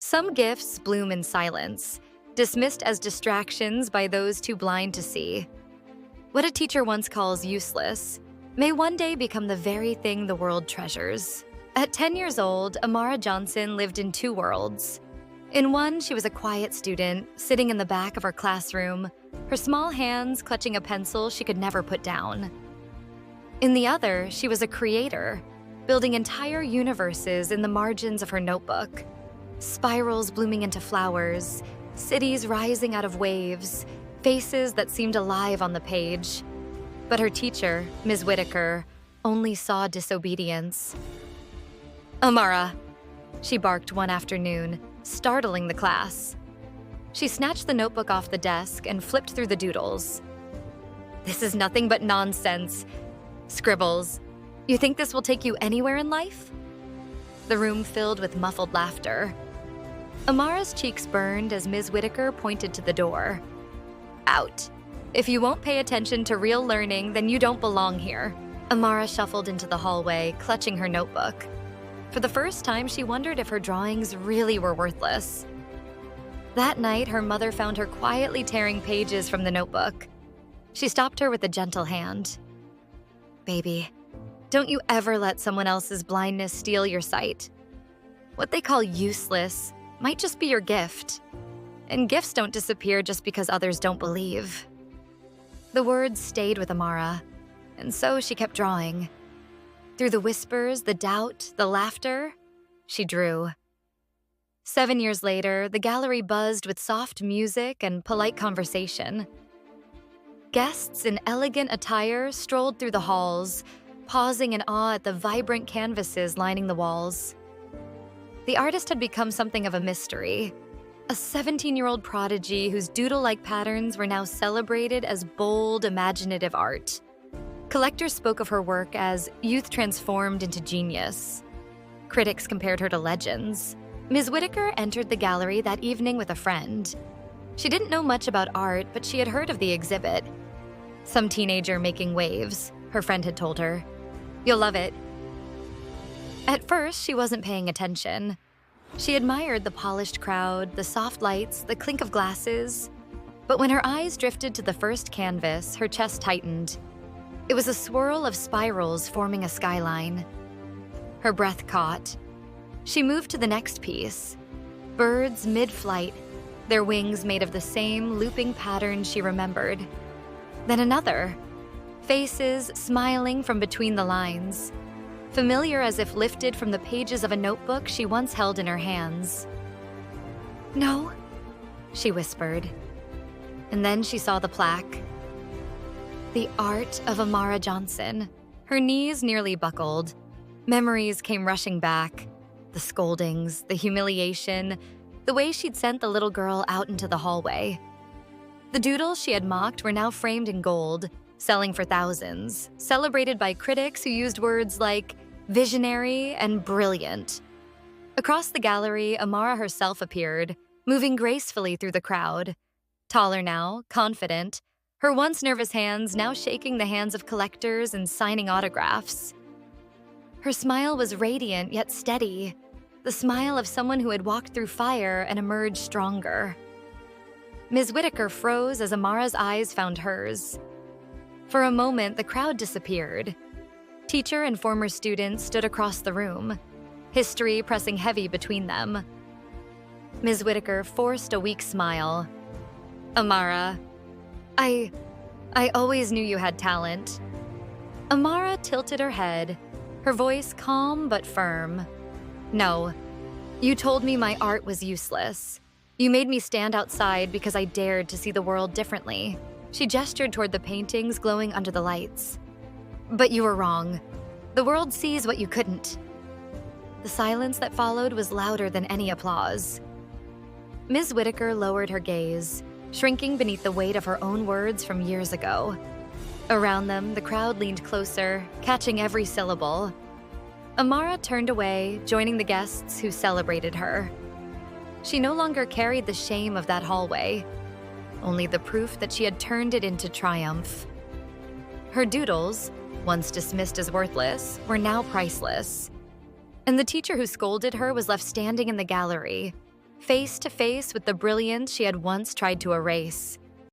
Some gifts bloom in silence, dismissed as distractions by those too blind to see. What a teacher once calls useless may one day become the very thing the world treasures. At 10 years old, Amara Johnson lived in two worlds. In one, she was a quiet student, sitting in the back of her classroom, her small hands clutching a pencil she could never put down. In the other, she was a creator, building entire universes in the margins of her notebook. Spirals blooming into flowers, cities rising out of waves, faces that seemed alive on the page. But her teacher, Ms. Whitaker, only saw disobedience. "Amara," she barked one afternoon, startling the class. She snatched the notebook off the desk and flipped through the doodles. "This is nothing but nonsense. Scribbles. You think this will take you anywhere in life?" The room filled with muffled laughter. Amara's cheeks burned as Ms. Whitaker pointed to the door. "Out. If you won't pay attention to real learning, then you don't belong here." Amara shuffled into the hallway, clutching her notebook. For the first time, she wondered if her drawings really were worthless. That night, her mother found her quietly tearing pages from the notebook. She stopped her with a gentle hand. "Baby, don't you ever let someone else's blindness steal your sight. What they call useless might just be your gift. And gifts don't disappear just because others don't believe." The words stayed with Amara, and so she kept drawing. Through the whispers, the doubt, the laughter, she drew. 7 years later, the gallery buzzed with soft music and polite conversation. Guests in elegant attire strolled through the halls, pausing in awe at the vibrant canvases lining the walls. The artist had become something of a mystery, a 17-year-old prodigy whose doodle-like patterns were now celebrated as bold, imaginative art. Collectors spoke of her work as youth transformed into genius. Critics compared her to legends. Ms. Whitaker entered the gallery that evening with a friend. She didn't know much about art, but she had heard of the exhibit. "Some teenager making waves," her friend had told her. "You'll love it." At first, she wasn't paying attention. She admired the polished crowd, the soft lights, the clink of glasses. But when her eyes drifted to the first canvas, her chest tightened. It was a swirl of spirals forming a skyline. Her breath caught. She moved to the next piece. Birds mid-flight, their wings made of the same looping pattern she remembered. Then another. Faces smiling from between the lines. Familiar as if lifted from the pages of a notebook she once held in her hands. "No," she whispered. And then she saw the plaque. The art of Amara Johnson. Her knees nearly buckled. Memories came rushing back. The scoldings, the humiliation, the way she'd sent the little girl out into the hallway. The doodles she had mocked were now framed in gold, selling for thousands, celebrated by critics who used words like visionary and brilliant. Across the gallery, Amara herself appeared, moving gracefully through the crowd. Taller now, confident, her once nervous hands now shaking the hands of collectors and signing autographs. Her smile was radiant yet steady, the smile of someone who had walked through fire and emerged stronger. Ms. Whitaker froze as Amara's eyes found hers. For a moment, the crowd disappeared. Teacher and former students stood across the room, history pressing heavy between them. Ms. Whitaker forced a weak smile. "Amara, I always knew you had talent." Amara tilted her head, her voice calm but firm. "No, you told me my art was useless. You made me stand outside because I dared to see the world differently." She gestured toward the paintings glowing under the lights. "But you were wrong. The world sees what you couldn't." The silence that followed was louder than any applause. Ms. Whitaker lowered her gaze, shrinking beneath the weight of her own words from years ago. Around them, the crowd leaned closer, catching every syllable. Amara turned away, joining the guests who celebrated her. She no longer carried the shame of that hallway, only the proof that she had turned it into triumph. Her doodles, once dismissed as worthless, were now priceless. And the teacher who scolded her was left standing in the gallery, face to face with the brilliance she had once tried to erase.